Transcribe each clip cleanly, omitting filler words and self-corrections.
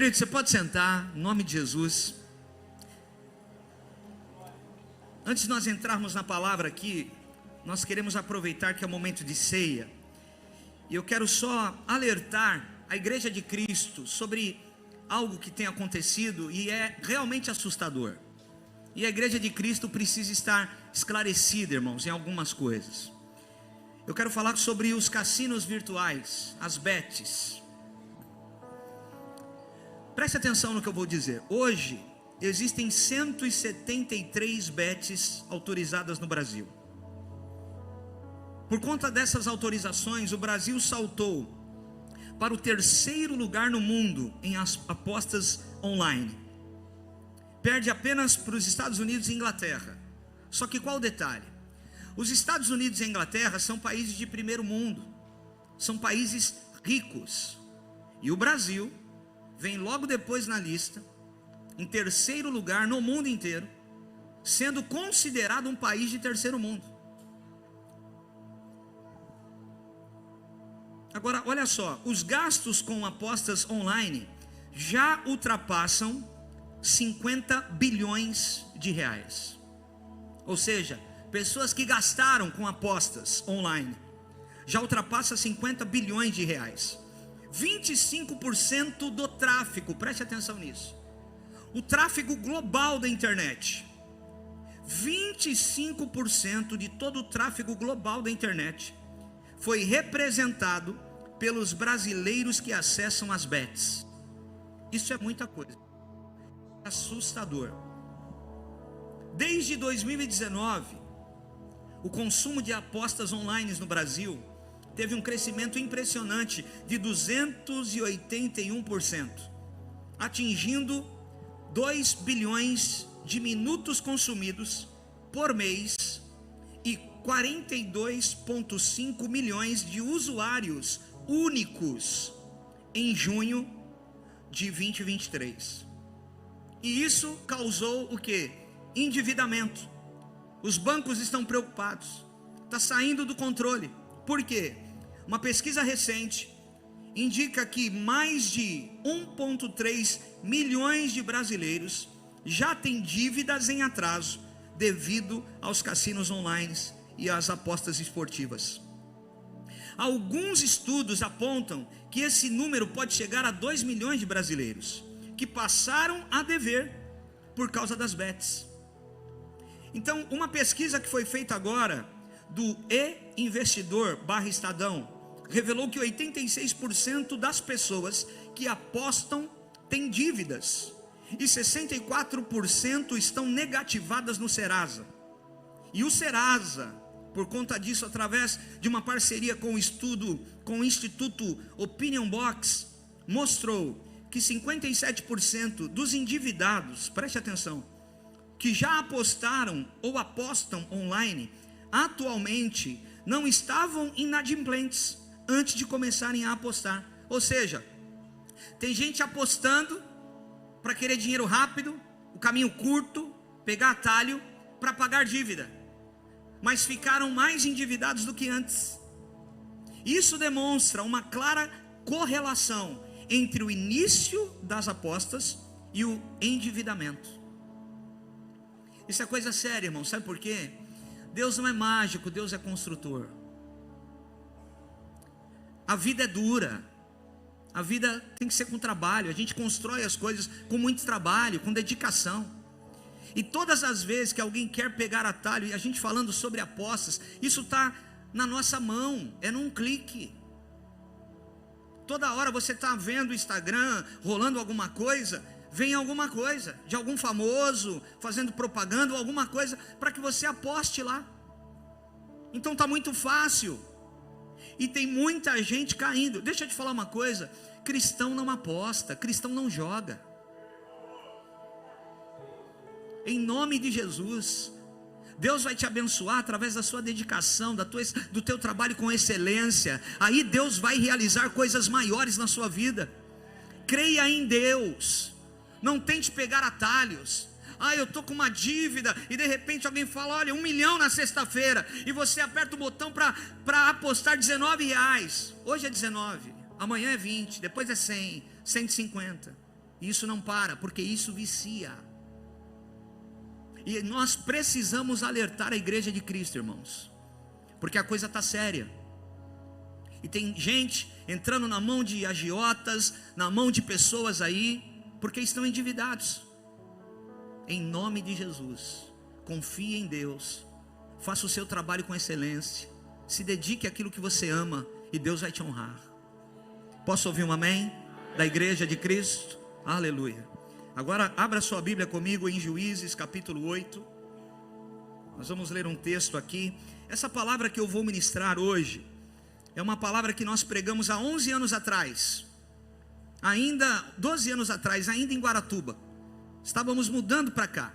Querido, você pode sentar, em nome de Jesus. Antes de nós entrarmos na palavra aqui, nós queremos aproveitar que é o momento de ceia. E eu quero só alertar a Igreja de Cristo sobre algo que tem acontecido e é realmente assustador. E a Igreja de Cristo precisa estar esclarecida, irmãos, em algumas coisas. Eu quero falar sobre os cassinos virtuais, as bets. Preste atenção no que eu vou dizer. Hoje existem 173 bets autorizadas no Brasil. Por conta dessas autorizações, o Brasil saltou para o 3º lugar no mundo em apostas online. Perde apenas para os Estados Unidos e Inglaterra. Só que qual o detalhe? Os Estados Unidos e a Inglaterra são países de primeiro mundo, são países ricos. E o Brasil vem logo depois na lista, em 3º lugar no mundo inteiro, sendo considerado um país de terceiro mundo. Agora, olha só, os gastos com apostas online já ultrapassam 50 bilhões de reais. Ou seja, pessoas que gastaram com apostas online já ultrapassa 50 bilhões de reais. 25% do tráfego, preste atenção nisso, o tráfego global da internet, 25% de todo o tráfego global da internet foi representado pelos brasileiros que acessam as bets. Isso é muita coisa, assustador. Desde 2019, o consumo de apostas online no Brasil teve um crescimento impressionante de 281%, atingindo 2 bilhões de minutos consumidos por mês e 42,5 milhões de usuários únicos em junho de 2023. E isso causou o quê? Endividamento. Os bancos estão preocupados, está saindo do controle. Por quê? Uma pesquisa recente indica que mais de 1,3 milhões de brasileiros já têm dívidas em atraso devido aos cassinos online e às apostas esportivas. Alguns estudos apontam que esse número pode chegar a 2 milhões de brasileiros que passaram a dever por causa das bets. Então, uma pesquisa que foi feita agora do e-investidor/Estadão revelou que 86% das pessoas que apostam têm dívidas e 64% estão negativadas no Serasa. E o Serasa, por conta disso, através de uma parceria com o Instituto Opinion Box, mostrou que 57% dos endividados, preste atenção, que já apostaram ou apostam online, atualmente não estavam inadimplentes antes de começarem a apostar. Ou seja, tem gente apostando para querer dinheiro rápido, o caminho curto, pegar atalho para pagar dívida, mas ficaram mais endividados do que antes. Isso demonstra uma clara correlação entre o início das apostas e o endividamento. Isso é coisa séria, irmão. Sabe por quê? Deus não é mágico, Deus é construtor. A vida é dura, a vida tem que ser com trabalho. A gente constrói as coisas com muito trabalho, com dedicação. E todas as vezes que alguém quer pegar atalho, e a gente falando sobre apostas, isso está na nossa mão, é num clique. Toda hora você está vendo o Instagram, rolando alguma coisa, vem alguma coisa, de algum famoso, fazendo propaganda ou alguma coisa, para que você aposte lá. Então está muito fácil, e tem muita gente caindo. Deixa eu te falar uma coisa, cristão não aposta, cristão não joga. Em nome de Jesus, Deus vai te abençoar através da sua dedicação, do teu trabalho com excelência. Aí Deus vai realizar coisas maiores na sua vida. Creia em Deus, não tente pegar atalhos. Eu estou com uma dívida, e de repente alguém fala, olha, 1 milhão na sexta-feira, e você aperta o botão para apostar R$19. Hoje é 19, amanhã é 20, depois é 100, 150. E isso não para, porque isso vicia. E nós precisamos alertar a igreja de Cristo, irmãos, porque a coisa está séria. E tem gente entrando na mão de agiotas, na mão de pessoas aí, porque estão endividados. Em nome de Jesus, confie em Deus, faça o seu trabalho com excelência, se dedique àquilo que você ama, e Deus vai te honrar. Posso ouvir um amém? Da igreja de Cristo? Aleluia. Agora abra sua Bíblia comigo em Juízes capítulo 8. Nós vamos ler um texto aqui. Essa palavra que eu vou ministrar hoje é uma palavra que nós pregamos há 11 anos atrás, ainda 12 anos atrás, ainda em Guaratuba. Estávamos mudando para cá.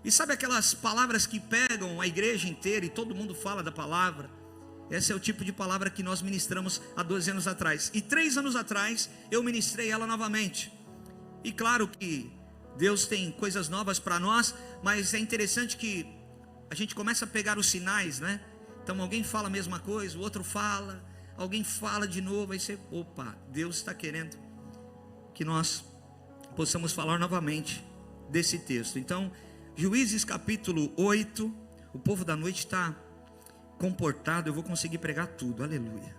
E sabe aquelas palavras que pegam a igreja inteira e todo mundo fala da palavra? Esse é o tipo de palavra que nós ministramos há 12 anos atrás. E 3 anos atrás eu ministrei ela novamente. E claro que Deus tem coisas novas para nós, mas é interessante que a gente começa a pegar os sinais, né? Então alguém fala a mesma coisa, o outro fala, alguém fala de novo, aí você, opa, Deus está querendo que nós possamos falar novamente desse texto. Então, Juízes capítulo 8, o povo da noite está comportado, eu vou conseguir pregar tudo, aleluia.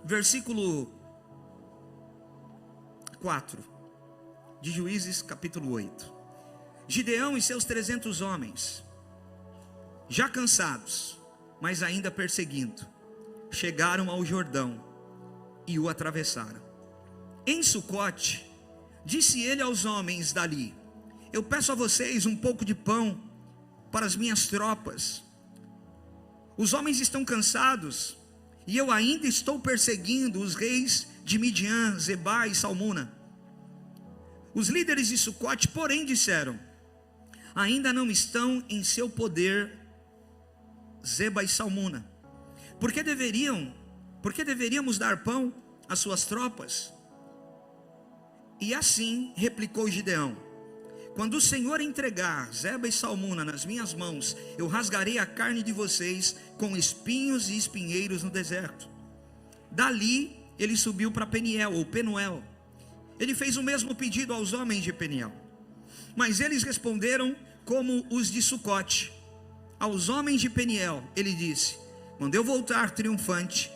Versículo 4 de Juízes capítulo 8. Gideão e seus 300 homens, já cansados, mas ainda perseguindo, chegaram ao Jordão e o atravessaram. Em Sucote, disse ele aos homens dali: eu peço a vocês um pouco de pão para as minhas tropas. Os homens estão cansados, e eu ainda estou perseguindo os reis de Midian, Zebá e Salmuna. Os líderes de Sucote, porém, disseram: ainda não estão em seu poder Zeba e Salmuna. Por que deveríamos dar pão às suas tropas? E assim replicou Gideão: quando o Senhor entregar Zeba e Salmuna nas minhas mãos, eu rasgarei a carne de vocês com espinhos e espinheiros no deserto. Dali ele subiu para Peniel ou Penuel. Ele fez o mesmo pedido aos homens de Peniel, mas eles responderam como os de Sucote. Aos homens de Peniel ele disse: quando eu voltar triunfante,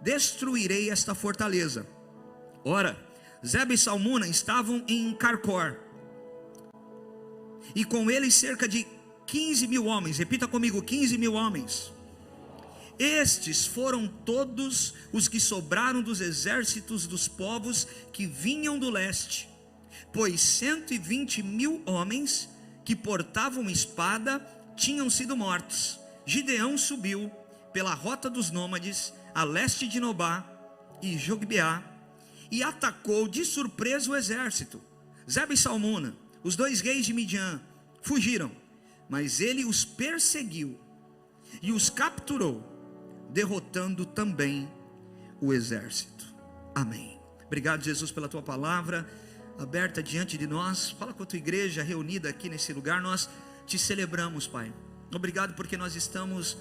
destruirei esta fortaleza. Ora, Zeba e Salmuna estavam em Carcor, e com eles cerca de 15.000 homens. Repita comigo: 15.000 homens. Estes foram todos os que sobraram dos exércitos dos povos que vinham do leste, pois 120.000 homens que portavam espada tinham sido mortos. Gideão subiu pela rota dos nômades a leste de Nobá e Jogbeá e atacou de surpresa o exército. Zeba e Salmuna, os 2 reis de Midian, fugiram, mas ele os perseguiu e os capturou, derrotando também o exército. Amém. Obrigado, Jesus, pela tua palavra aberta diante de nós. Fala com a tua igreja reunida aqui nesse lugar. Nós te celebramos, Pai. Obrigado porque nós estamos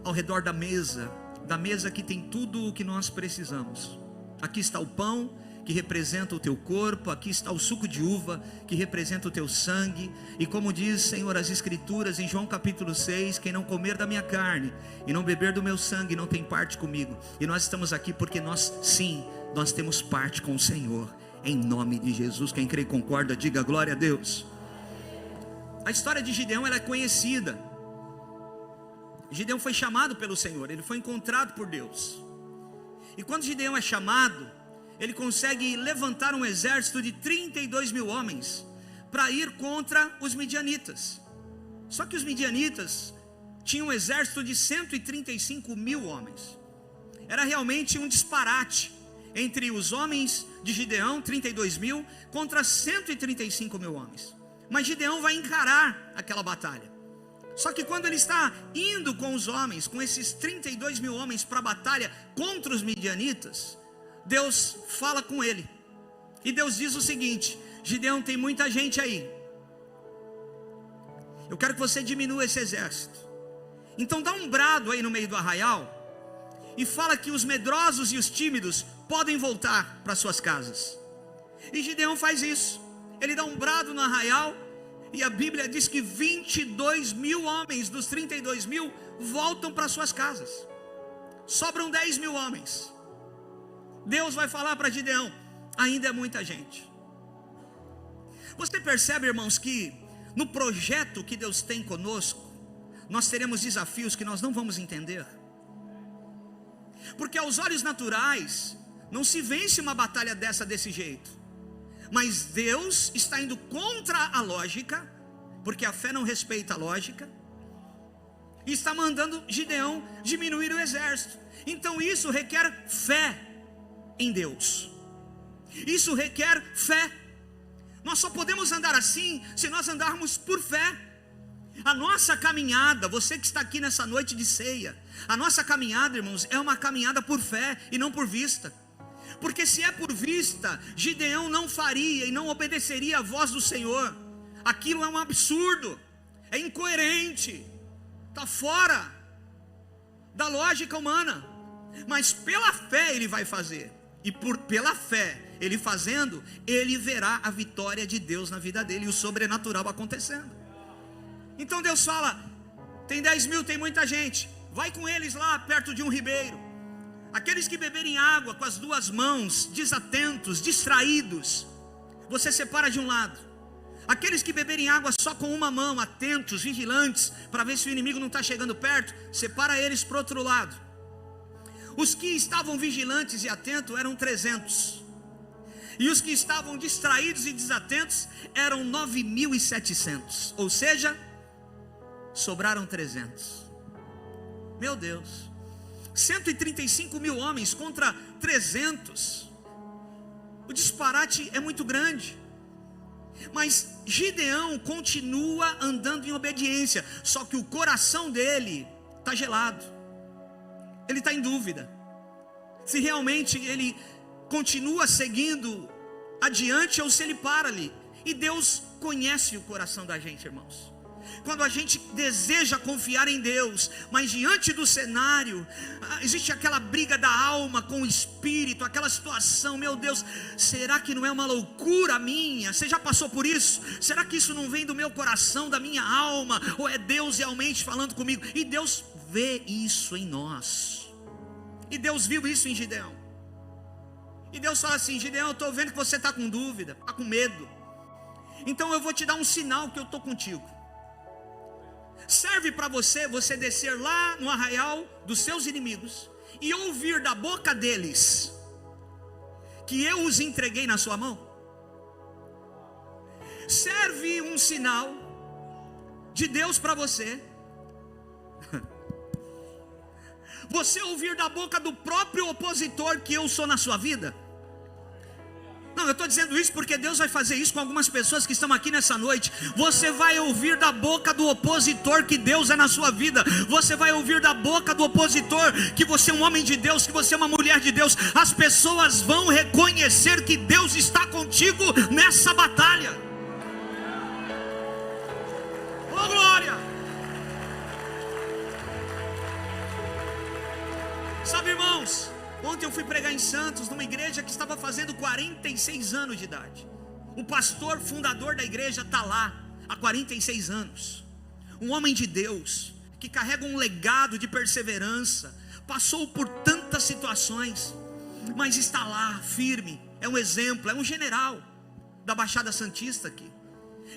ao redor da mesa que tem tudo o que nós precisamos. Aqui está o pão, que representa o teu corpo. Aqui está o suco de uva, que representa o teu sangue. E como diz, Senhor, as escrituras em João capítulo 6, quem não comer da minha carne e não beber do meu sangue não tem parte comigo. E nós estamos aqui porque nós temos parte com o Senhor, em nome de Jesus. Quem crê e concorda, diga glória a Deus. A história de Gideão, ela é conhecida. Gideão foi chamado pelo Senhor, ele foi encontrado por Deus. E quando Gideão é chamado, ele consegue levantar um exército de 32.000 homens para ir contra os midianitas. Só que os midianitas tinham um exército de 135.000 homens. Era realmente um disparate entre os homens de Gideão, 32.000, contra 135.000 homens. Mas Gideão vai encarar aquela batalha. Só que quando ele está indo com os homens, com esses 32.000 homens para a batalha contra os midianitas, Deus fala com ele. E Deus diz o seguinte: Gideão, tem muita gente aí, eu quero que você diminua esse exército. Então dá um brado aí no meio do arraial e fala que os medrosos e os tímidos podem voltar para suas casas. E Gideão faz isso. Ele dá um brado no arraial, e a Bíblia diz que 22 mil homens dos 32 mil voltam para suas casas. Sobram 10 mil homens. Deus vai falar para Gideão: ainda é muita gente. Você percebe, irmãos, que no projeto que Deus tem conosco, nós teremos desafios que nós não vamos entender. Porque aos olhos naturais não se vence uma batalha desse jeito. Mas Deus está indo contra a lógica, porque a fé não respeita a lógica, e está mandando Gideão diminuir o exército. Então isso requer fé em Deus. Isso requer fé. Nós só podemos andar assim se nós andarmos por fé. A nossa caminhada, você que está aqui nessa noite de ceia, a nossa caminhada, irmãos, é uma caminhada por fé e não por vista. Porque se é por vista, Gideão não faria e não obedeceria a voz do Senhor. Aquilo é um absurdo, é incoerente, está fora da lógica humana. Mas pela fé ele vai fazer, e pela fé ele fazendo, ele verá a vitória de Deus na vida dele e o sobrenatural acontecendo. Então Deus fala: tem 10 mil, tem muita gente, vai com eles lá perto de um ribeiro. Aqueles que beberem água com as duas mãos, desatentos, distraídos, você separa de um lado. Aqueles que beberem água só com uma mão, atentos, vigilantes, para ver se o inimigo não está chegando perto, separa eles para o outro lado. Os que estavam vigilantes e atentos eram 300. E os que estavam distraídos e desatentos eram 9.700. Ou seja, sobraram 300. Meu Deus, 135 mil homens contra 300. O disparate é muito grande. Mas Gideão continua andando em obediência. Só que o coração dele está gelado. Ele está em dúvida se realmente ele continua seguindo adiante ou se ele para ali. E Deus conhece o coração da gente, irmãos. Quando a gente deseja confiar em Deus, mas diante do cenário, existe aquela briga da alma com o espírito, aquela situação: meu Deus, será que não é uma loucura minha? Você já passou por isso? Será que isso não vem do meu coração, da minha alma? Ou é Deus realmente falando comigo? E Deus vê isso em nós. E Deus viu isso em Gideão. E Deus fala assim: Gideão, eu estou vendo que você está com dúvida, está com medo. Então eu vou te dar um sinal que eu estou contigo. Serve para você descer lá no arraial dos seus inimigos e ouvir da boca deles que eu os entreguei na sua mão. Serve um sinal de Deus para você. Você ouvir da boca do próprio opositor que eu sou na sua vida. Não, eu estou dizendo isso porque Deus vai fazer isso com algumas pessoas que estão aqui nessa noite. Você vai ouvir da boca do opositor que Deus é na sua vida. Você vai ouvir da boca do opositor que você é um homem de Deus, que você é uma mulher de Deus. As pessoas vão reconhecer que Deus está contigo nessa batalha. Oh glória! Sabe, irmãos, ontem eu fui pregar em Santos, numa igreja que estava fazendo 46 anos de idade. O pastor fundador da igreja está lá há 46 anos. Um homem de Deus, que carrega um legado de perseverança, passou por tantas situações, mas está lá firme. É um exemplo, é um general da Baixada Santista aqui.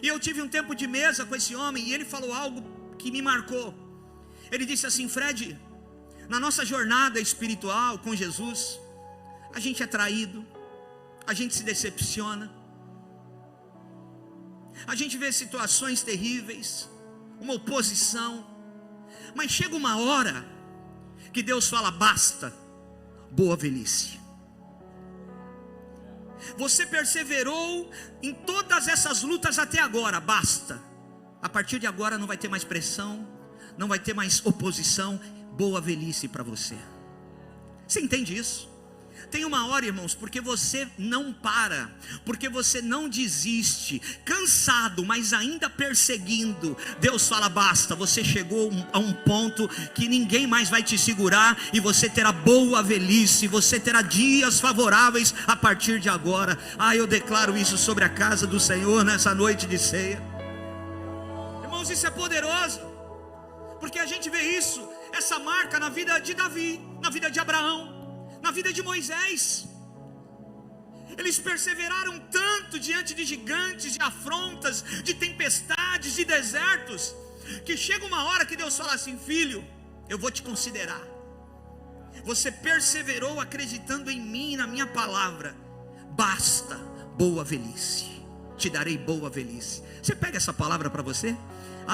E eu tive um tempo de mesa com esse homem, e ele falou algo que me marcou. Ele disse assim: Fred, na nossa jornada espiritual com Jesus, a gente é traído, a gente se decepciona, a gente vê situações terríveis, uma oposição, mas chega uma hora que Deus fala: basta, boa velhice. Você perseverou em todas essas lutas até agora, basta. A partir de agora não vai ter mais pressão, não vai ter mais oposição. Boa velhice para você. Você entende isso? Tem uma hora, irmãos, porque você não para, porque você não desiste, cansado, mas ainda perseguindo, Deus fala: basta, você chegou a um ponto que ninguém mais vai te segurar, e você terá boa velhice, você terá dias favoráveis a partir de agora. Eu declaro isso sobre a casa do Senhor nessa noite de ceia. Irmãos, isso é poderoso, porque a gente vê isso, essa marca na vida de Davi, na vida de Abraão, na vida de Moisés. Eles perseveraram tanto diante de gigantes, de afrontas, de tempestades, de desertos, que chega uma hora que Deus fala assim: filho, eu vou te considerar. Você perseverou acreditando em mim e na minha palavra. Basta, boa velhice. Te darei boa velhice. Você pega essa palavra para você?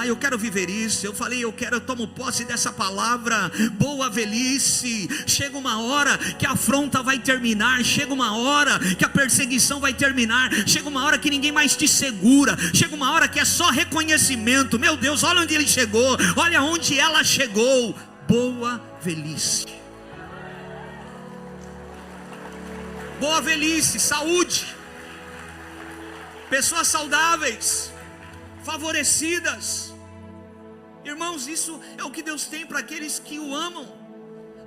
Eu quero viver isso. Eu falei, eu tomo posse dessa palavra, boa velhice. Chega uma hora que a afronta vai terminar, chega uma hora que a perseguição vai terminar, chega uma hora que ninguém mais te segura, chega uma hora que é só reconhecimento. Meu Deus, olha onde ele chegou, olha onde ela chegou. Boa velhice. Boa velhice, saúde, pessoas saudáveis, favorecidas. Irmãos, isso é o que Deus tem para aqueles que o amam,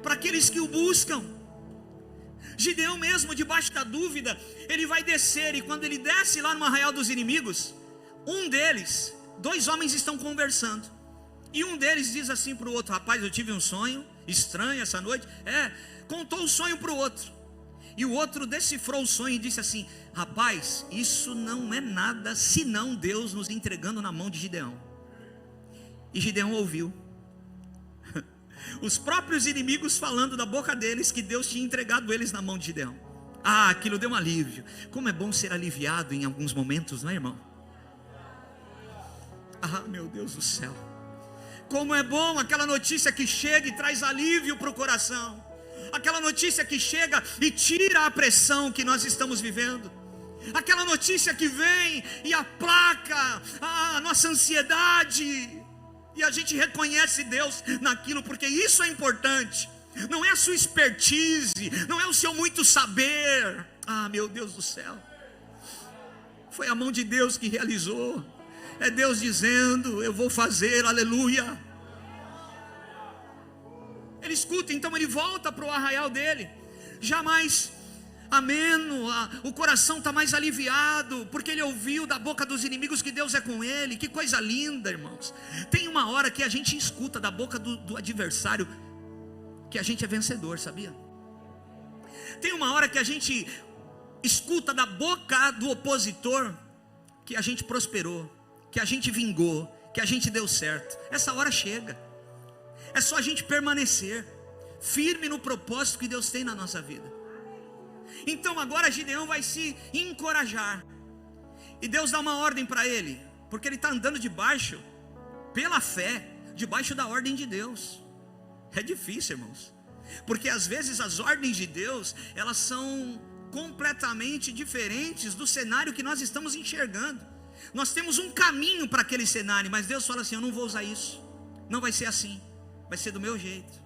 para aqueles que o buscam. Gideão mesmo, debaixo da dúvida, ele vai descer, e quando ele desce lá no arraial dos inimigos, um deles, dois homens estão conversando, e um deles diz assim para o outro: rapaz, eu tive um sonho estranho essa noite. Contou o sonho para o outro, e o outro decifrou o sonho e disse assim: rapaz, isso não é nada senão Deus nos entregando na mão de Gideão. E Gideão ouviu os próprios inimigos falando da boca deles que Deus tinha entregado eles na mão de Gideão. Aquilo deu um alívio. Como é bom ser aliviado em alguns momentos, não é, irmão? Meu Deus do céu, como é bom aquela notícia que chega e traz alívio para o coração, aquela notícia que chega e tira a pressão que nós estamos vivendo, aquela notícia que vem e aplaca a nossa ansiedade, e a gente reconhece Deus naquilo, porque isso é importante. Não é a sua expertise, não é o seu muito saber. Meu Deus do céu, foi a mão de Deus que realizou. É Deus dizendo: eu vou fazer, aleluia. Ele escuta, então ele volta para o arraial dele, já mais ameno, o coração está mais aliviado, porque ele ouviu da boca dos inimigos que Deus é com ele. Que coisa linda, irmãos. Tem uma hora que a gente escuta da boca do adversário que a gente é vencedor, sabia? Tem uma hora que a gente escuta da boca do opositor que a gente prosperou, que a gente vingou, que a gente deu certo. Essa hora chega. É só a gente permanecer firme no propósito que Deus tem na nossa vida. Então agora Gideão vai se encorajar, e Deus dá uma ordem para ele, porque ele está andando debaixo, pela fé, debaixo da ordem de Deus. É difícil, irmãos, porque às vezes as ordens de Deus, elas são completamente diferentes do cenário que nós estamos enxergando. Nós temos um caminho para aquele cenário, mas Deus fala assim: eu não vou usar isso, não vai ser assim, vai ser do meu jeito.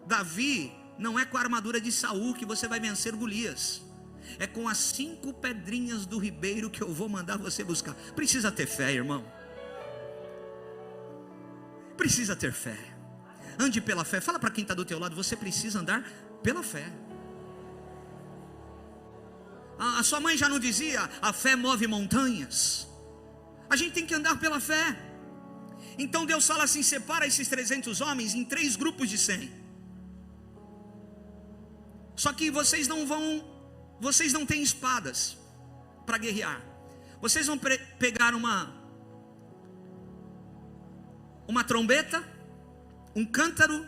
Davi, não é com a armadura de Saul que você vai vencer Golias, é com as 5 pedrinhas do ribeiro que eu vou mandar você buscar. Precisa ter fé, irmão, precisa ter fé. Ande pela fé. Fala para quem está do teu lado: você precisa andar pela fé. A sua mãe já não dizia: a fé move montanhas? A gente tem que andar pela fé. Então Deus fala assim: separa esses 300 homens em 3 grupos de 100. Só que vocês não têm espadas para guerrear. Vocês vão pegar uma trombeta, um cântaro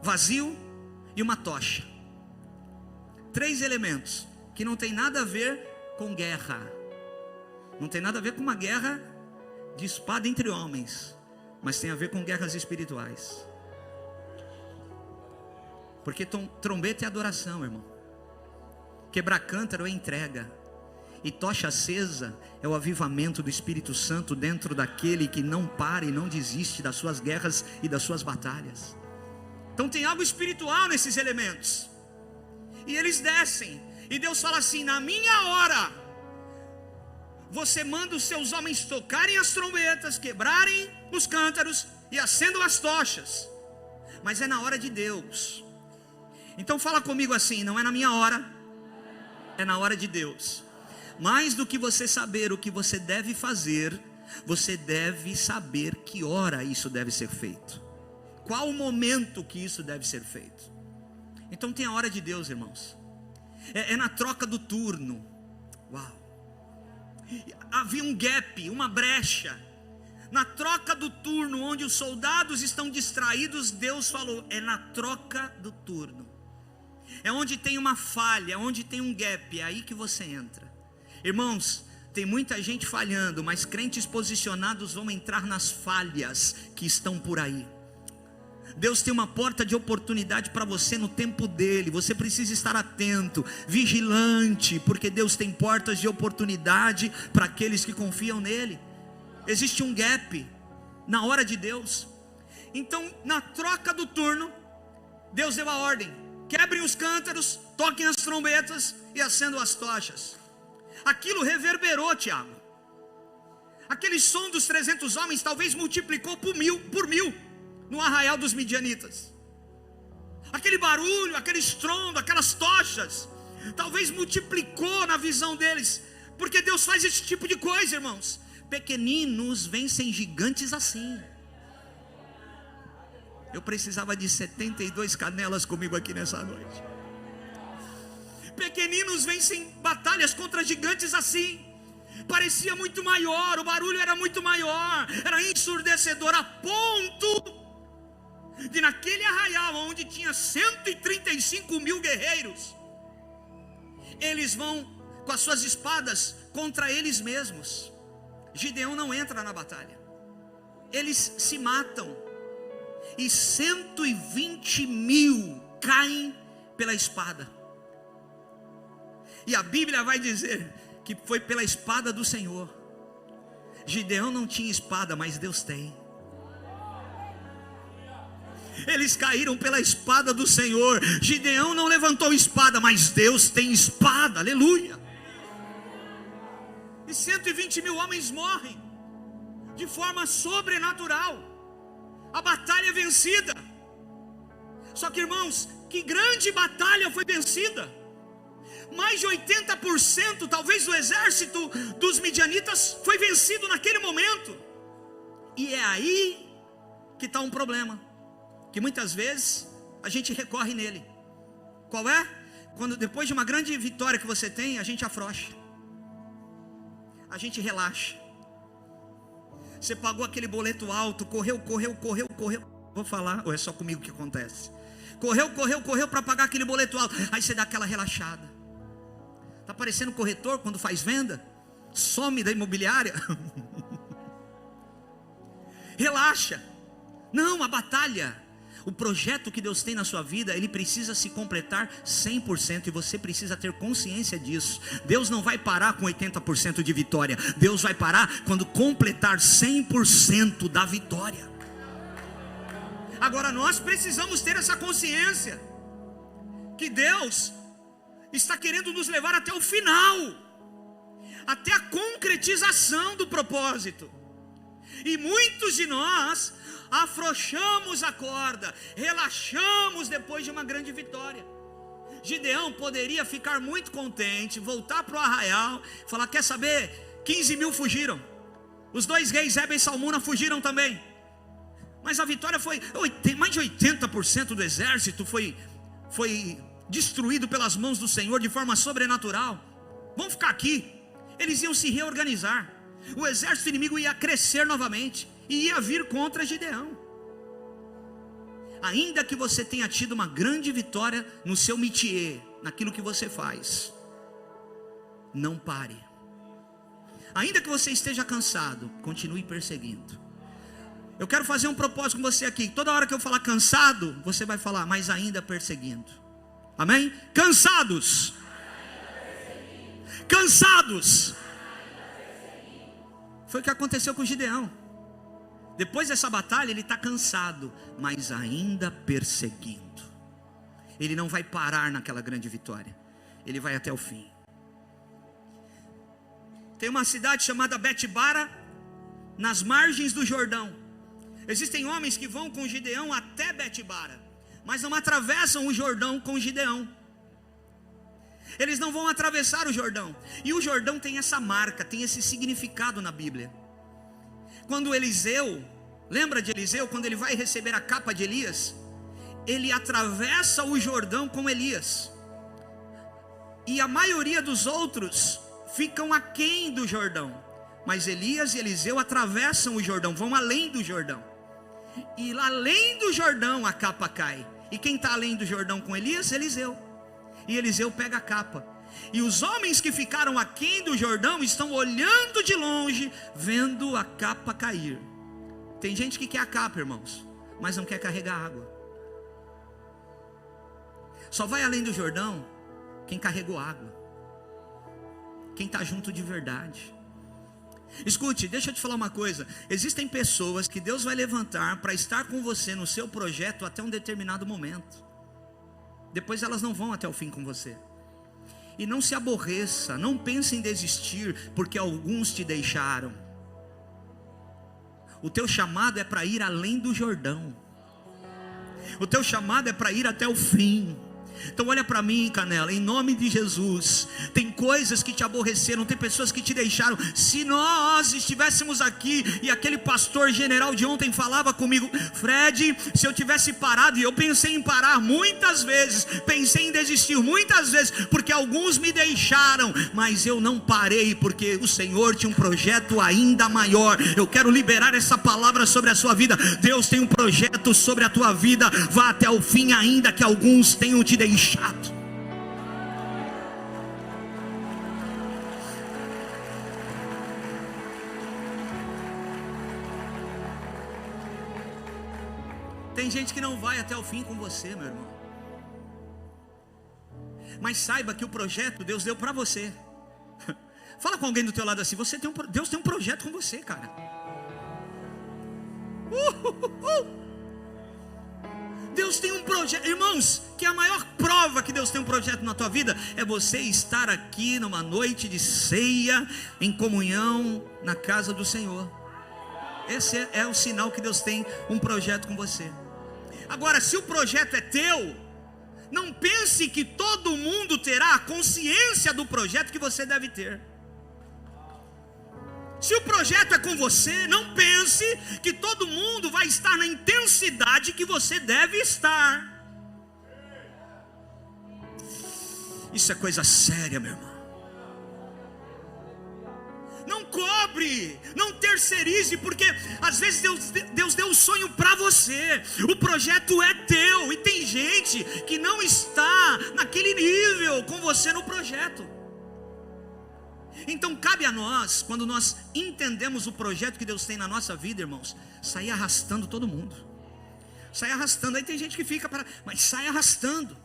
vazio e uma tocha. 3 elementos que não tem nada a ver com guerra, não tem nada a ver com uma guerra de espada entre homens, mas tem a ver com guerras espirituais. Porque trombeta é adoração, irmão. Quebrar cântaro é entrega. E tocha acesa é o avivamento do Espírito Santo dentro daquele que não para e não desiste das suas guerras e das suas batalhas. Então tem algo espiritual nesses elementos. E eles descem. E Deus fala assim: na minha hora, você manda os seus homens tocarem as trombetas, quebrarem os cântaros e acendam as tochas. Mas é na hora de Deus. Então fala comigo assim: não é na minha hora, é na hora de Deus. Mais do que você saber o que você deve fazer, você deve saber que hora isso deve ser feito, qual o momento que isso deve ser feito. Então tem a hora de Deus, irmãos. É na troca do turno. Uau! Havia um gap, uma brecha. Na troca do turno, onde os soldados estão distraídos, Deus falou: é na troca do turno. É onde tem uma falha, onde tem um gap, é aí que você entra. Irmãos, tem muita gente falhando, mas crentes posicionados vão entrar nas falhas que estão por aí. Deus tem uma porta de oportunidade para você no tempo dele. Você precisa estar atento, vigilante, porque Deus tem portas de oportunidade para aqueles que confiam nele. Existe um gap na hora de Deus. Então, na troca do turno, Deus deu a ordem: quebrem os cântaros, toquem as trombetas e acendam as tochas. Aquilo reverberou, Tiago. Aquele som dos 300 homens talvez multiplicou por mil no arraial dos midianitas. Aquele barulho, aquele estrondo, aquelas tochas, talvez multiplicou na visão deles. Porque Deus faz esse tipo de coisa, irmãos. Pequeninos vencem gigantes assim. Eu precisava de 72 canelas comigo aqui nessa noite. Pequeninos vencem batalhas contra gigantes assim. Parecia muito maior, o barulho era muito maior, era ensurdecedor, a ponto de naquele arraial onde tinha 135 mil guerreiros, eles vão com as suas espadas contra eles mesmos. Gideão não entra na batalha, eles se matam, e 120 mil caem pela espada. E a Bíblia vai dizer que foi pela espada do Senhor. Gideão não tinha espada, mas Deus tem. Eles caíram pela espada do Senhor. Gideão não levantou espada, mas Deus tem espada, aleluia. E 120 mil homens morrem de forma sobrenatural. A batalha é vencida. Só que, irmãos, que grande batalha foi vencida. Mais de 80% talvez do exército dos midianitas foi vencido naquele momento. E é aí que está um problema, que muitas vezes a gente recorre nele. Qual é? Quando depois de uma grande vitória que você tem, a gente afrouxa, a gente relaxa. Você pagou aquele boleto alto, correu. Vou falar, ou é só comigo que acontece? Correu para pagar aquele boleto alto. Aí você dá aquela relaxada. Está parecendo corretor quando faz venda, some da imobiliária. Relaxa. Não, a batalha, o projeto que Deus tem na sua vida, ele precisa se completar 100%, e você precisa ter consciência disso. Deus não vai parar com 80% de vitória. Deus vai parar quando completar 100% da vitória. Agora nós precisamos ter essa consciência, que Deus está querendo nos levar até o final, até a concretização do propósito. E muitos de nós afrouxamos a corda, relaxamos depois de uma grande vitória. Gideão poderia ficar muito contente, voltar para o arraial, falar: quer saber, 15 mil fugiram, os 2 reis Zeba e Salmuna fugiram também, mas a vitória foi, mais de 80% do exército foi destruído pelas mãos do Senhor de forma sobrenatural. Vamos ficar aqui. Eles iam se reorganizar, o exército inimigo ia crescer novamente e ia vir contra Gideão. Ainda que você tenha tido uma grande vitória no seu métier, naquilo que você faz, não pare. Ainda que você esteja cansado, continue perseguindo. Eu quero fazer um propósito com você aqui. Toda hora que eu falar cansado, você vai falar: mas ainda perseguindo. Amém? Cansados. Cansados. Foi o que aconteceu com Gideão. Depois dessa batalha ele está cansado, mas ainda perseguindo. Ele não vai parar naquela grande vitória, ele vai até o fim. Tem uma cidade chamada Betbara, nas margens do Jordão. Existem homens que vão com Gideão até Betbara, mas não atravessam o Jordão com Gideão. Eles não vão atravessar o Jordão. E o Jordão tem essa marca, tem esse significado na Bíblia. Quando Eliseu, lembra de Eliseu, quando ele vai receber a capa de Elias, ele atravessa o Jordão com Elias. E a maioria dos outros ficam aquém do Jordão. Mas Elias e Eliseu atravessam o Jordão, vão além do Jordão. E lá além do Jordão a capa cai. E quem está além do Jordão com Elias? Eliseu. E Eliseu pega a capa. E os homens que ficaram aquém do Jordão estão olhando de longe, vendo a capa cair. Tem gente que quer a capa, irmãos, mas não quer carregar água. Só vai além do Jordão quem carregou água, quem está junto de verdade. Escute, deixa eu te falar uma coisa. Existem pessoas que Deus vai levantar para estar com você no seu projeto até um determinado momento. Depois elas não vão até o fim com você. E não se aborreça, não pense em desistir, porque alguns te deixaram. O teu chamado é para ir além do Jordão. O teu chamado é para ir até o fim. Então olha para mim, Canela, em nome de Jesus. Tem coisas que te aborreceram, tem pessoas que te deixaram. Se nós estivéssemos aqui e aquele pastor general de ontem falava comigo: Fred, se eu tivesse parado, e eu pensei em parar muitas vezes, pensei em desistir muitas vezes, porque alguns me deixaram, mas eu não parei, porque o Senhor tinha um projeto ainda maior. Eu quero liberar essa palavra sobre a sua vida. Deus tem um projeto sobre a tua vida. Vá até o fim, ainda que alguns tenham te deixado. Tem gente que não vai até o fim com você, meu irmão. Mas saiba que o projeto Deus deu para você. Fala com alguém do teu lado assim: Deus tem um projeto com você, cara. Deus tem um projeto, irmãos, que a maior prova que Deus tem um projeto na tua vida é você estar aqui numa noite de ceia, em comunhão na casa do Senhor. Esse é o sinal que Deus tem um projeto com você. Agora, se o projeto é teu, não pense que todo mundo terá a consciência do projeto que você deve ter. Se o projeto é com você, não pense que todo mundo vai estar na intensidade que você deve estar. Isso é coisa séria, meu irmão. Não cobre, não terceirize, porque às vezes Deus deu um sonho para você. O projeto é teu, e tem gente que não está naquele nível com você no projeto. Então cabe a nós, quando nós entendemos o projeto que Deus tem na nossa vida, irmãos, sair arrastando todo mundo. Sai arrastando. Aí tem gente que fica para, mas sai arrastando.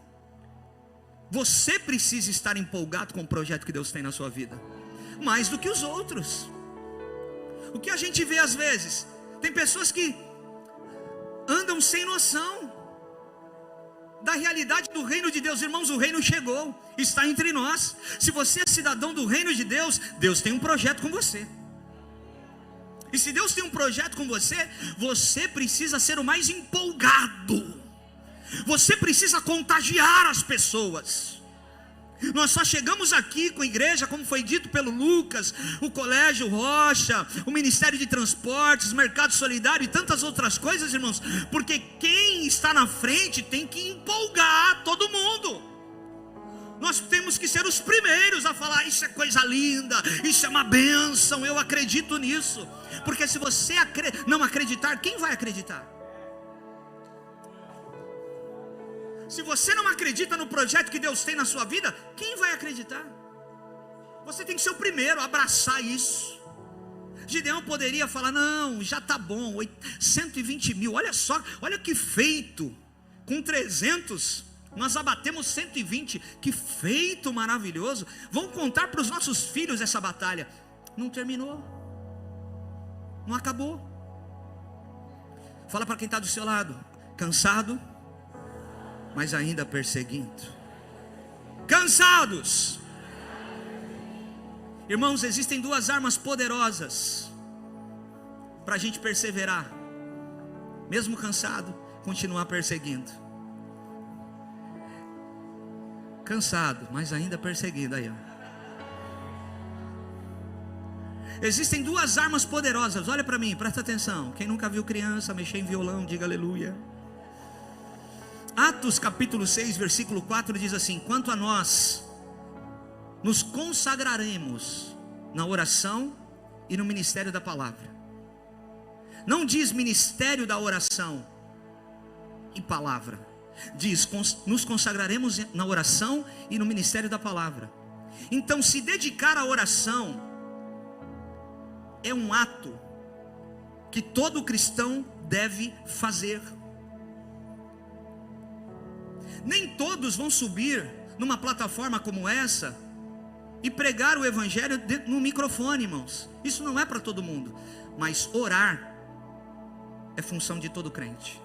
Você precisa estar empolgado com o projeto que Deus tem na sua vida, mais do que os outros. O que a gente vê às vezes, tem pessoas que andam sem noção da realidade do reino de Deus. Irmãos, o reino chegou, está entre nós. Se você é cidadão do reino de Deus, Deus tem um projeto com você. E se Deus tem um projeto com você, você precisa ser o mais empolgado. Você precisa contagiar as pessoas. Nós só chegamos aqui com a igreja, como foi dito pelo Lucas, o Colégio Rocha, o Ministério de Transportes, o Mercado Solidário e tantas outras coisas, irmãos, porque quem está na frente tem que empolgar todo mundo. Nós temos que ser os primeiros a falar: isso é coisa linda, isso é uma bênção, eu acredito nisso. Porque se você não acreditar, quem vai acreditar? Se você não acredita no projeto que Deus tem na sua vida, quem vai acreditar? Você tem que ser o primeiro a abraçar isso. Gideão poderia falar: não, já está bom, 120 mil, olha só, olha que feito, com 300, nós abatemos 120, que feito maravilhoso, vamos contar para os nossos filhos essa batalha. Não terminou, não acabou. Fala para quem está do seu lado: cansado, mas ainda perseguindo. Cansados. Irmãos, existem duas armas poderosas para a gente perseverar, mesmo cansado, continuar perseguindo. Cansado, mas ainda perseguindo. Aí, ó. Existem duas armas poderosas. Olha para mim, presta atenção. Quem nunca viu criança mexer em violão, diga aleluia. Atos capítulo 6, versículo 4 diz assim: quanto a nós, nos consagraremos na oração e no ministério da palavra. Não diz ministério da oração e palavra, diz nos consagraremos na oração e no ministério da palavra. Então, se dedicar à oração é um ato que todo cristão deve fazer. Nem todos vão subir numa plataforma como essa e pregar o evangelho no microfone, irmãos. Isso não é para todo mundo. Mas orar é função de todo crente.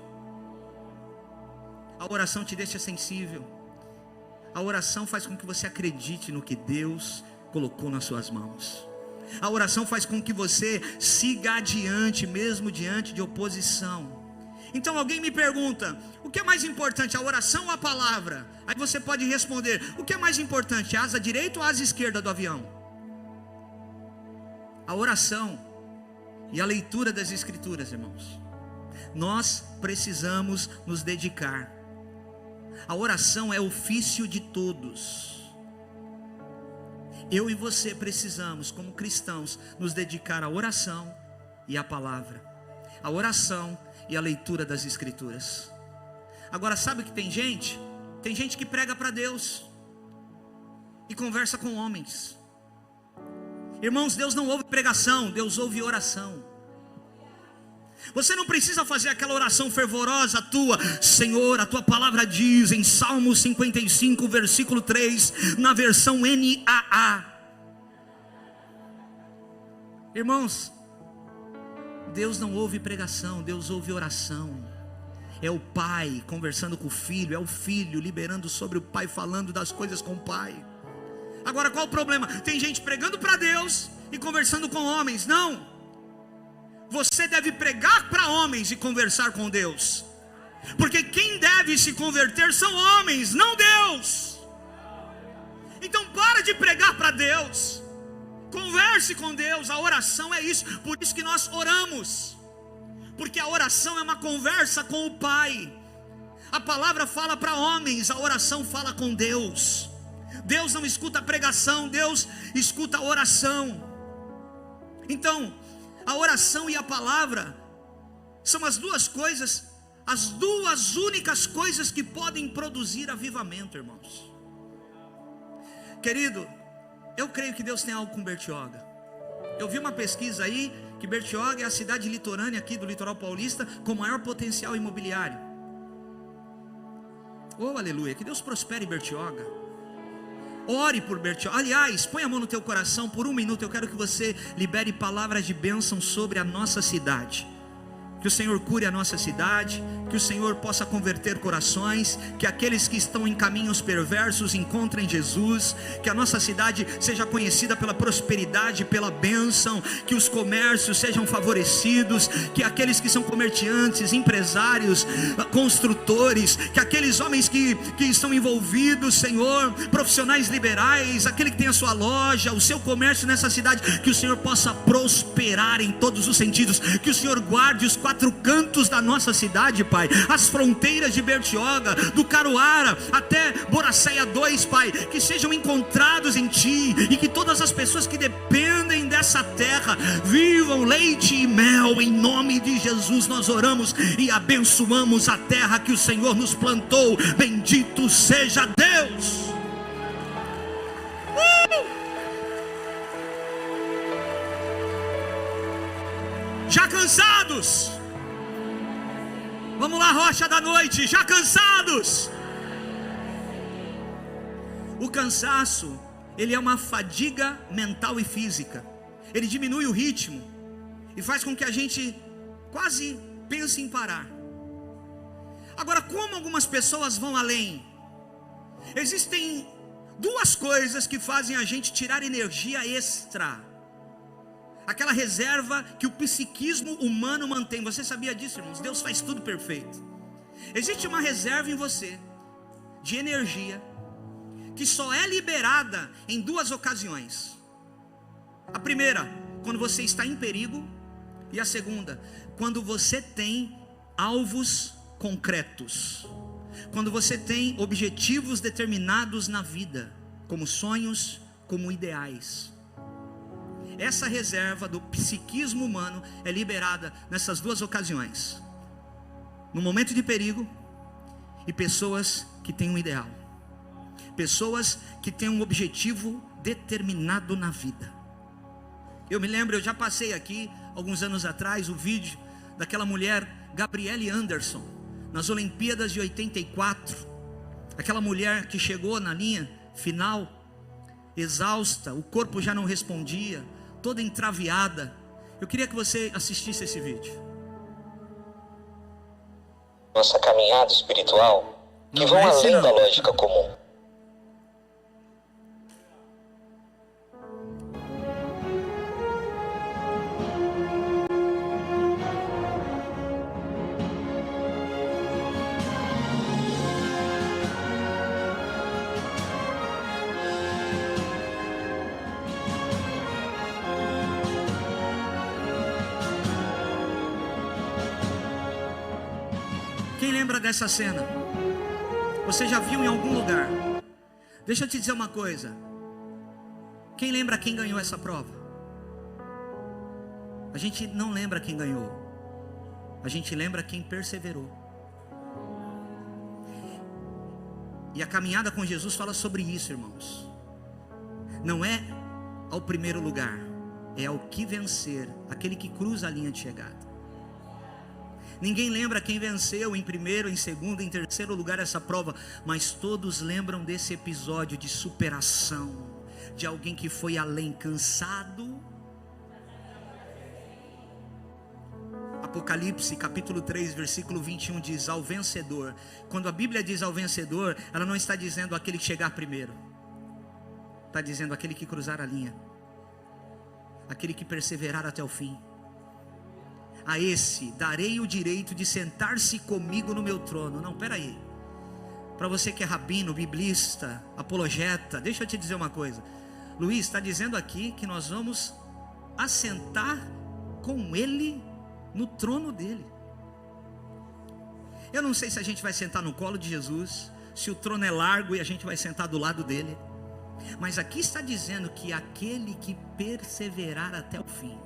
A oração te deixa sensível. A oração faz com que você acredite no que Deus colocou nas suas mãos. A oração faz com que você siga adiante, mesmo diante de oposição. Então alguém me pergunta: o que é mais importante, a oração ou a palavra? Aí você pode responder: o que é mais importante, a asa direita ou a asa esquerda do avião? A oração e a leitura das escrituras, irmãos. Nós precisamos nos dedicar. A oração é ofício de todos. Eu e você precisamos, como cristãos, nos dedicar à oração e à palavra. A oração e a leitura das escrituras. Agora, sabe que tem gente? Tem gente que prega para Deus e conversa com homens. Irmãos, Deus não ouve pregação, Deus ouve oração. Você não precisa fazer aquela oração fervorosa tua: Senhor, a tua palavra diz em Salmo 55, versículo 3, na versão NAA. Irmãos, Deus não ouve pregação, Deus ouve oração. É o pai conversando com o filho, é o filho liberando sobre o pai, falando das coisas com o pai. Agora, qual o problema? Tem gente pregando para Deus e conversando com homens. Não. Você deve pregar para homens e conversar com Deus, porque quem deve se converter são homens, não Deus. Então para de pregar para Deus, converse com Deus. A oração é isso. Por isso que nós oramos, porque a oração é uma conversa com o Pai. A palavra fala para homens, a oração fala com Deus. Deus não escuta a pregação, Deus escuta a oração. Então, a oração e a palavra são as duas coisas, as duas únicas coisas que podem produzir avivamento, irmãos. Querido, eu creio que Deus tem algo com Bertioga. Eu vi uma pesquisa aí que Bertioga é a cidade litorânea aqui do litoral paulista com maior potencial imobiliário. Oh, aleluia, que Deus prospere Bertioga. Ore por Bertioga. Aliás, põe a mão no teu coração por um minuto. Eu quero que você libere palavras de bênção sobre a nossa cidade. Que o Senhor cure a nossa cidade, que o Senhor possa converter corações, que aqueles que estão em caminhos perversos encontrem Jesus, que a nossa cidade seja conhecida pela prosperidade, pela bênção, que os comércios sejam favorecidos, que aqueles que são comerciantes, empresários, construtores, que aqueles homens que estão envolvidos, Senhor, profissionais liberais, aquele que tem a sua loja, o seu comércio nessa cidade, que o Senhor possa prosperar em todos os sentidos, que o Senhor guarde os quatro cantos da nossa cidade, Pai, as fronteiras de Bertioga, do Caruara até Boracéia 2, Pai, que sejam encontrados em Ti, e que todas as pessoas que dependem dessa terra vivam leite e mel. Em nome de Jesus nós oramos e abençoamos a terra que o Senhor nos plantou. Bendito seja Deus. Já cansados? Vamos lá, rocha da noite. Já cansados? O cansaço, ele é uma fadiga mental e física. Ele diminui o ritmo e faz com que a gente quase pense em parar. Agora, como algumas pessoas vão além? Existem duas coisas que fazem a gente tirar energia extra, aquela reserva que o psiquismo humano mantém. Você sabia disso, irmãos? Deus faz tudo perfeito. Existe uma reserva em você de energia que só é liberada em duas ocasiões. A primeira, quando você está em perigo, e a segunda, quando você tem alvos concretos, quando você tem objetivos determinados na vida, como sonhos, como ideais. Essa reserva do psiquismo humano é liberada nessas duas ocasiões: no momento de perigo, e pessoas que têm um ideal, pessoas que têm um objetivo determinado na vida. Eu me lembro, eu já passei aqui alguns anos atrás o vídeo daquela mulher Gabrielle Anderson nas Olimpíadas de 84, aquela mulher que chegou na linha final exausta, o corpo já não respondia, toda entraviada. Eu queria que você assistisse esse vídeo. Nossa caminhada espiritual, que vão além da lógica comum. Quem lembra dessa cena? Você já viu em algum lugar? Deixa eu te dizer uma coisa. Quem lembra quem ganhou essa prova? A gente não lembra quem ganhou, a gente lembra quem perseverou. E a caminhada com Jesus fala sobre isso, irmãos. Não é ao primeiro lugar, é ao que vencer, aquele que cruza a linha de chegada. Ninguém lembra quem venceu em primeiro, em segundo, em terceiro lugar essa prova, mas todos lembram desse episódio de superação, de alguém que foi além, cansado. Apocalipse capítulo 3 versículo 21 diz: ao vencedor. Quando a Bíblia diz ao vencedor, ela não está dizendo aquele que chegar primeiro, está dizendo aquele que cruzar a linha, aquele que perseverar até o fim. A esse darei o direito de sentar-se comigo no meu trono. Não, peraí. Para você que é rabino, biblista, apologeta, deixa eu te dizer uma coisa. Luiz está dizendo aqui que nós vamos assentar com ele no trono dele. Eu não sei se a gente vai sentar no colo de Jesus, se o trono é largo e a gente vai sentar do lado dele. Mas aqui está dizendo que aquele que perseverar até o fim.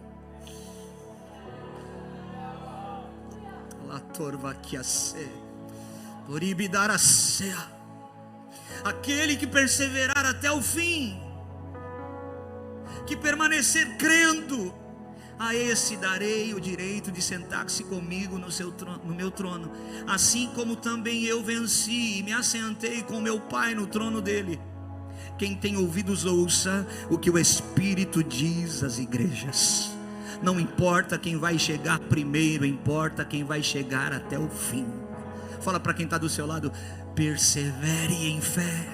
Aquele que perseverar até o fim, que permanecer crendo, a esse darei o direito de sentar-se comigo no meu trono, assim como também eu venci e me assentei com meu Pai no trono dele. Quem tem ouvidos ouça o que o Espírito diz às igrejas. Não importa quem vai chegar primeiro, importa quem vai chegar até o fim. Fala para quem está do seu lado: persevere em fé.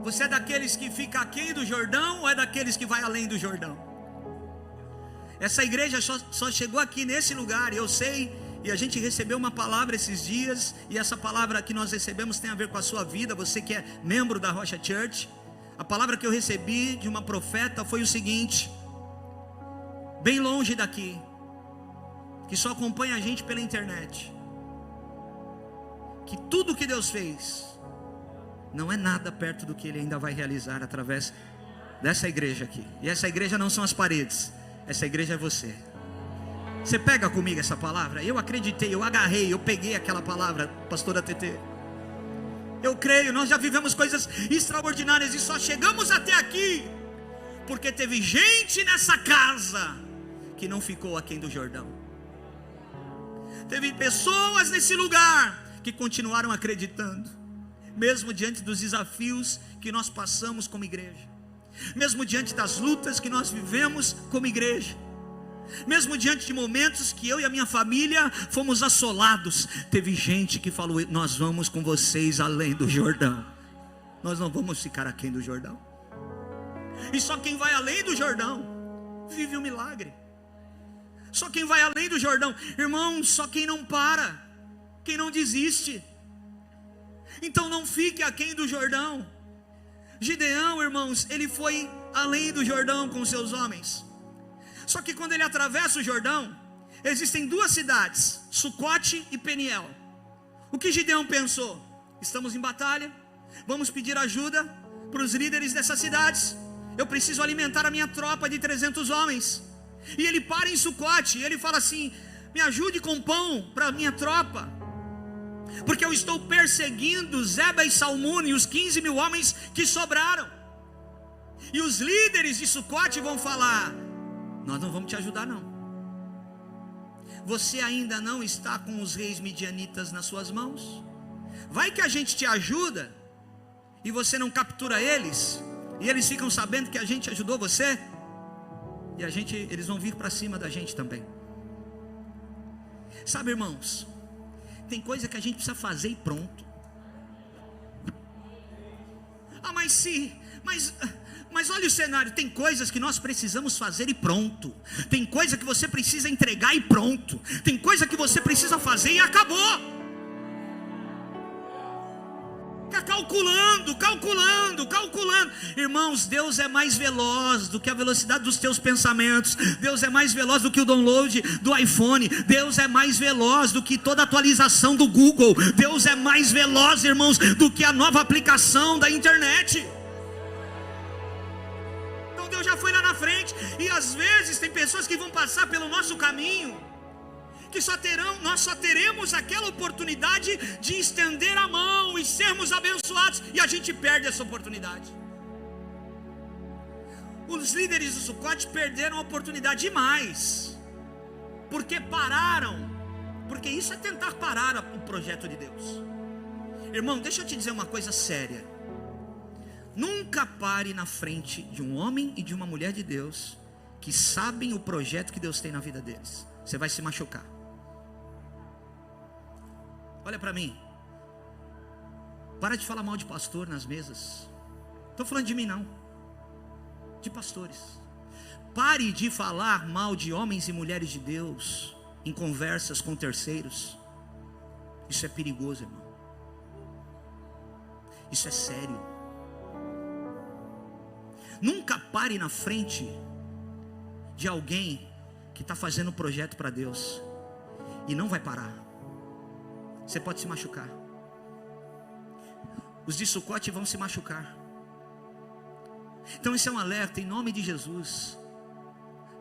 Você é daqueles que fica aquém do Jordão ou é daqueles que vai além do Jordão? Essa igreja só chegou aqui nesse lugar, e eu sei, e a gente recebeu uma palavra esses dias, e essa palavra que nós recebemos tem a ver com a sua vida. Você que é membro da Rocha Church, a palavra que eu recebi de uma profeta foi o seguinte: bem longe daqui, que só acompanha a gente pela internet, que tudo que Deus fez não é nada perto do que Ele ainda vai realizar através dessa igreja aqui. E essa igreja não são as paredes, essa igreja é você. Você pega comigo essa palavra? Eu acreditei, eu agarrei, eu peguei aquela palavra, pastora TT. Eu creio, nós já vivemos coisas extraordinárias e só chegamos até aqui porque teve gente nessa casa que não ficou aquém do Jordão. Teve pessoas nesse lugar que continuaram acreditando, mesmo diante dos desafios que nós passamos como igreja, mesmo diante das lutas que nós vivemos como igreja. Mesmo diante de momentos que eu e a minha família fomos assolados, teve gente que falou: nós vamos com vocês além do Jordão. Nós não vamos ficar aquém do Jordão. E só quem vai além do Jordão vive o milagre. Só quem vai além do Jordão, irmão, só quem não para, quem não desiste. Então não fique aquém do Jordão. Gideão, irmãos, ele foi além do Jordão com seus homens. Só que quando ele atravessa o Jordão, existem duas cidades, Sucote e Peniel. O que Gideão pensou? Estamos em batalha, vamos pedir ajuda para os líderes dessas cidades. Eu preciso alimentar a minha tropa de 300 homens. E ele para em Sucote, e ele fala assim: me ajude com pão para a minha tropa, porque eu estou perseguindo Zeba e Salmune e os 15 mil homens que sobraram. E os líderes de Sucote vão falar: nós não vamos te ajudar não. Você ainda não está com os reis midianitas nas suas mãos. Vai que a gente te ajuda e você não captura eles, e eles ficam sabendo que a gente ajudou você, e eles vão vir para cima da gente também. Sabe, irmãos, tem coisa que a gente precisa fazer e pronto. Mas olha o cenário, tem coisas que nós precisamos fazer e pronto. Tem coisa que você precisa entregar e pronto. Tem coisa que você precisa fazer e acabou. Fica calculando. Irmãos, Deus é mais veloz do que a velocidade dos teus pensamentos. Deus é mais veloz do que o download do iPhone. Deus é mais veloz do que toda atualização do Google. Deus é mais veloz, irmãos, do que a nova aplicação da internet. Então Deus já foi lá na frente. E às vezes tem pessoas que vão passar pelo nosso caminho, que nós só teremos aquela oportunidade de estender a mão e sermos abençoados, e a gente perde essa oportunidade. Os líderes do Sucote perderam a oportunidade demais, porque isso é tentar parar o projeto de Deus. Irmão, deixa eu te dizer uma coisa séria: nunca pare na frente de um homem e de uma mulher de Deus que sabem o projeto que Deus tem na vida deles. Você vai se machucar. Olha para mim, para de falar mal de pastor nas mesas. Estou falando de mim não, de pastores. Pare de falar mal de homens e mulheres de Deus em conversas com terceiros. Isso é perigoso, irmão. Isso é sério. Nunca pare na frente de alguém que está fazendo um projeto para Deus e não vai parar. Você pode se machucar. Os de Sucote vão se machucar. Então esse é um alerta em nome de Jesus.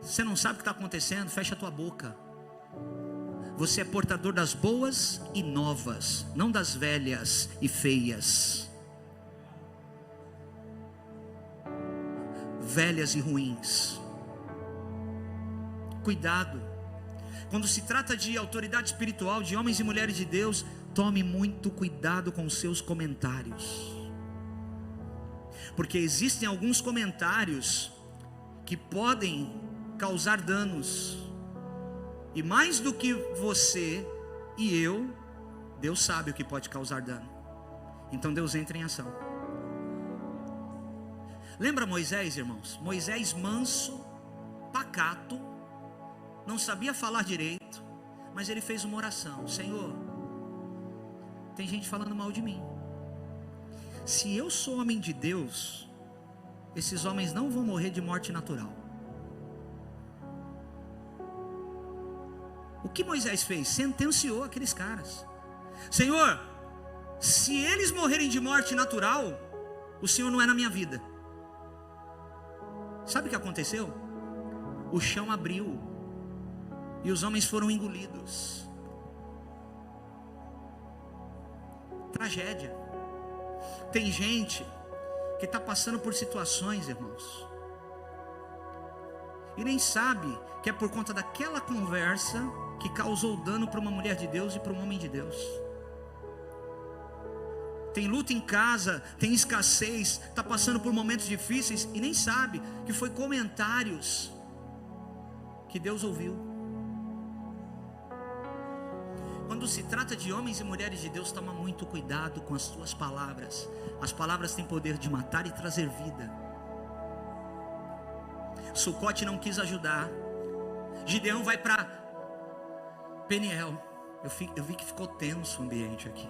Você não sabe o que está acontecendo? Fecha a tua boca. Você é portador das boas e novas, não das velhas e feias, velhas e ruins. Cuidado. Quando se trata de autoridade espiritual, de homens e mulheres de Deus, tome muito cuidado com os seus comentários, porque existem alguns comentários que podem causar danos, e mais do que você e eu, Deus sabe o que pode causar dano. Então Deus entra em ação. Lembra Moisés, irmãos? Moisés manso, pacato, não sabia falar direito, mas ele fez uma oração: Senhor, tem gente falando mal de mim. Se eu sou homem de Deus, esses homens não vão morrer de morte natural. O que Moisés fez? Sentenciou aqueles caras. Senhor, se eles morrerem de morte natural, o Senhor não é na minha vida. Sabe o que aconteceu? O chão abriu e os homens foram engolidos. Tragédia. Tem gente que está passando por situações, irmãos, e nem sabe que é por conta daquela conversa que causou dano para uma mulher de Deus e para um homem de Deus. Tem luta em casa, tem escassez, está passando por momentos difíceis e nem sabe que foi comentários que Deus ouviu. Quando se trata de homens e mulheres de Deus, toma muito cuidado com as suas palavras. As palavras têm poder de matar e trazer vida. Sucote não quis ajudar. Gideão vai para Peniel. Eu vi que ficou tenso o ambiente aqui.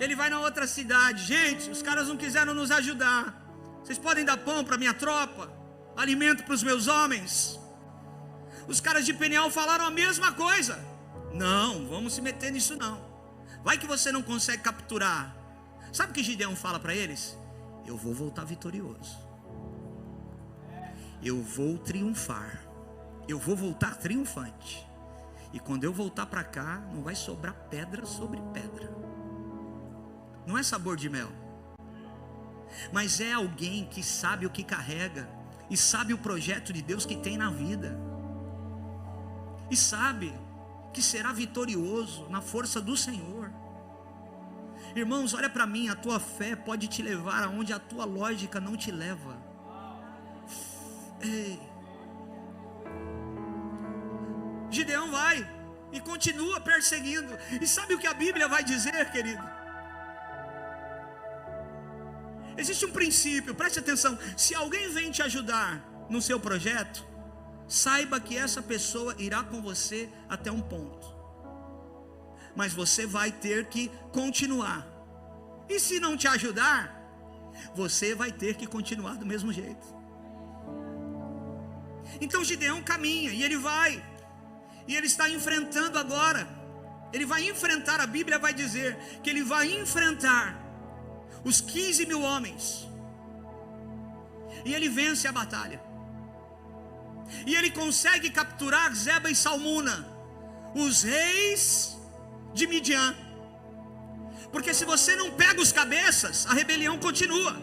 Ele vai na outra cidade. Gente, os caras não quiseram nos ajudar. Vocês podem dar pão para minha tropa, alimento para os meus homens. Os caras de Peniel falaram a mesma coisa. Não, vamos se meter nisso não. Vai que você não consegue capturar. Sabe o que Gideão fala para eles? Eu vou voltar vitorioso. Eu vou triunfar. Eu vou voltar triunfante. E quando eu voltar para cá, não vai sobrar pedra sobre pedra. Não é sabor de mel, mas é alguém que sabe o que carrega, e sabe o projeto de Deus que tem na vida, e sabe que será vitorioso na força do Senhor. Irmãos, olha para mim, a tua fé pode te levar aonde a tua lógica não te leva. Ei. Gideão vai e continua perseguindo. E sabe o que a Bíblia vai dizer, querido? Existe um princípio, preste atenção. Se alguém vem te ajudar no seu projeto, saiba que essa pessoa irá com você até um ponto, mas você vai ter que continuar. E se não te ajudar, você vai ter que continuar do mesmo jeito. Então Gideão caminha e ele vai, e ele está enfrentando agora. Ele vai enfrentar, a Bíblia vai dizer que ele vai enfrentar os 15 mil homens, e ele vence a batalha, e ele consegue capturar Zeba e Salmuna, os reis de Midian. Porque se você não pega os cabeças, a rebelião continua.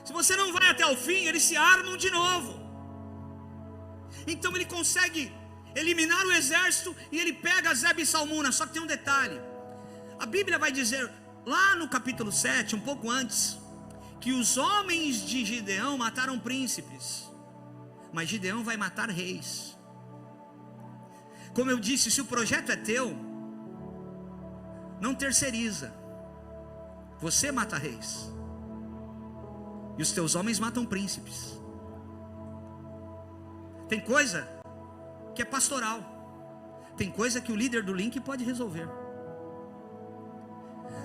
Se você não vai até o fim, eles se armam de novo. Então ele consegue eliminar o exército, e ele pega Zeba e Salmuna. Só que tem um detalhe, a Bíblia vai dizer lá no capítulo 7, um pouco antes, que os homens de Gideão mataram príncipes, mas Gideão vai matar reis. Como eu disse, se o projeto é teu, não terceiriza. Você mata reis, e os teus homens matam príncipes. Tem coisa que é pastoral, tem coisa que o líder do link pode resolver.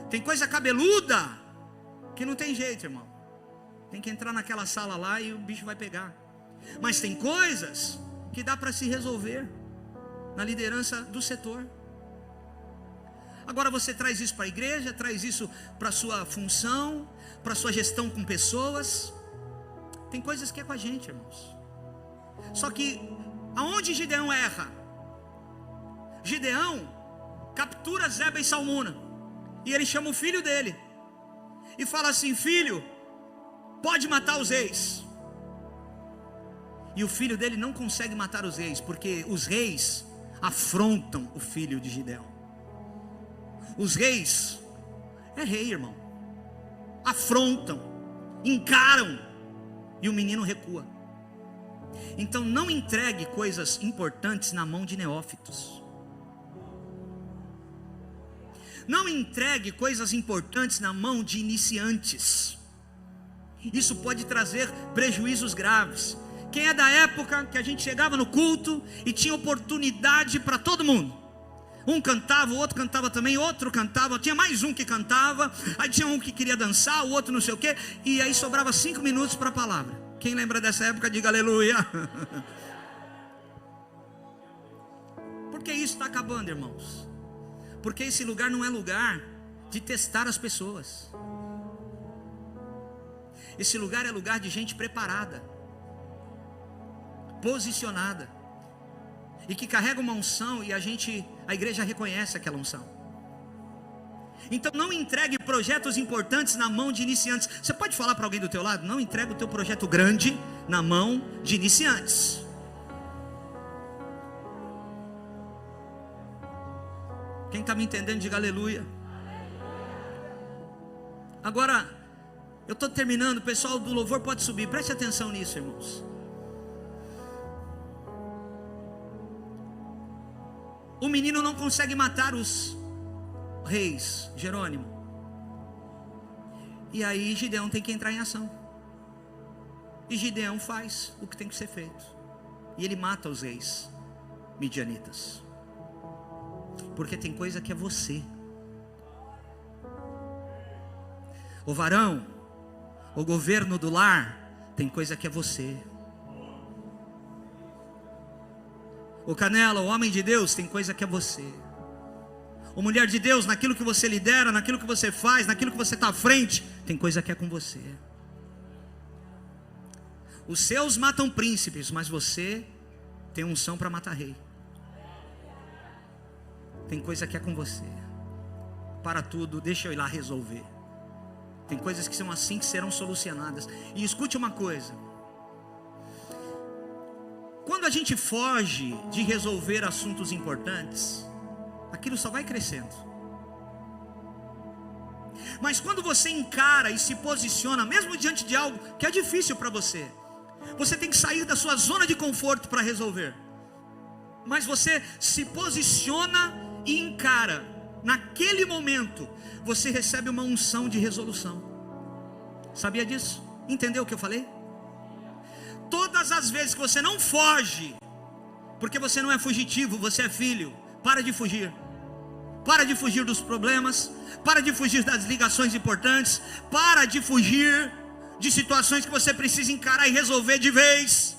Tem coisa cabeluda que não tem jeito, irmão. Tem que entrar naquela sala lá e o bicho vai pegar. Mas tem coisas que dá para se resolver na liderança do setor. Agora você traz isso para a igreja, traz isso para a sua função, para a sua gestão com pessoas. Tem coisas que é com a gente, irmãos. Só que aonde Gideão erra? Gideão captura Zeba e Salmuna, e ele chama o filho dele e fala assim: filho, pode matar os reis. E o filho dele não consegue matar os reis, porque os reis afrontam o filho de Gideão. Os reis, é rei, irmão, afrontam, encaram, e o menino recua. Então não entregue coisas importantes na mão de neófitos. Não entregue coisas importantes na mão de iniciantes. Isso pode trazer prejuízos graves. Quem é da época que a gente chegava no culto e tinha oportunidade para todo mundo? Um cantava, o outro cantava também, outro cantava, tinha mais um que cantava, aí tinha um que queria dançar, o outro não sei o quê, e aí sobrava 5 minutos para a palavra. Quem lembra dessa época, diga aleluia. Por que isso está acabando, irmãos? Porque esse lugar não é lugar de testar as pessoas. Esse lugar é lugar de gente preparada, posicionada, e que carrega uma unção, e a igreja reconhece aquela unção. Então não entregue projetos importantes na mão de iniciantes. Você pode falar para alguém do teu lado: não entregue o teu projeto grande na mão de iniciantes. Quem está me entendendo, diga aleluia. Agora, Eu estou terminando, o pessoal do louvor pode subir, preste atenção nisso, irmãos. O menino não consegue matar os reis, Jerônimo. E aí Gideão tem que entrar em ação. E Gideão faz o que tem que ser feito. E ele mata os reis midianitas. Porque tem coisa que é você. O varão, o governo do lar, tem coisa que é você. O Canela, o homem de Deus, tem coisa que é você. O mulher de Deus, naquilo que você lidera, naquilo que você faz, naquilo que você está à frente, tem coisa que é com você. Os seus matam príncipes, mas você tem unção para matar rei. Tem coisa que é com você. Para tudo, deixa eu ir lá resolver. Tem coisas que são assim que serão solucionadas. E escute uma coisa. Quando a gente foge de resolver assuntos importantes, aquilo só vai crescendo. Mas quando você encara e se posiciona, mesmo diante de algo que é difícil para você, você tem que sair da sua zona de conforto para resolver. Mas você se posiciona e encara. Naquele momento, você recebe uma unção de resolução. Sabia disso? Entendeu o que eu falei? Todas as vezes que você não foge, porque você não é fugitivo, você é filho. Para de fugir. Para de fugir dos problemas. Para de fugir das ligações importantes. Para de fugir de situações que você precisa encarar e resolver de vez.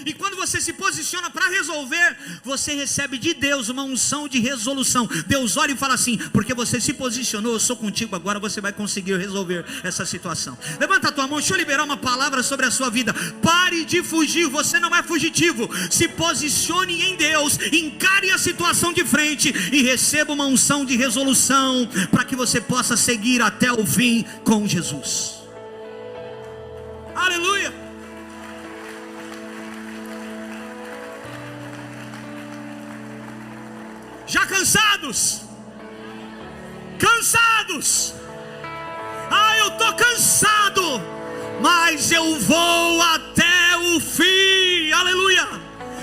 E quando você se posiciona para resolver, você recebe de Deus uma unção de resolução. Deus olha e fala assim: porque você se posicionou, eu sou contigo, agora você vai conseguir resolver essa situação. Levanta a tua mão, deixa eu liberar uma palavra sobre a sua vida. Pare de fugir, você não é fugitivo. Se posicione em Deus, encare a situação de frente e receba uma unção de resolução, para que você possa seguir até o fim com Jesus. Aleluia. Já cansados? Cansados? Ah, eu estou cansado, mas eu vou até o fim. Aleluia.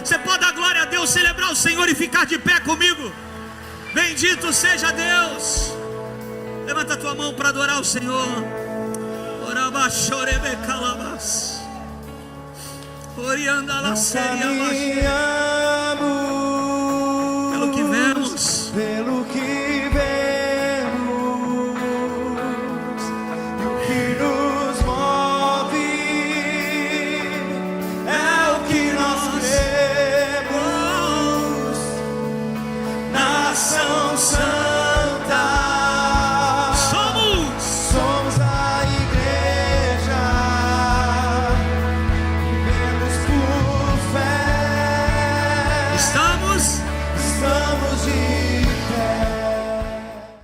Você pode dar glória a Deus, celebrar o Senhor e ficar de pé comigo. Bendito seja Deus. Levanta a tua mão para adorar o Senhor. Orianda la seria.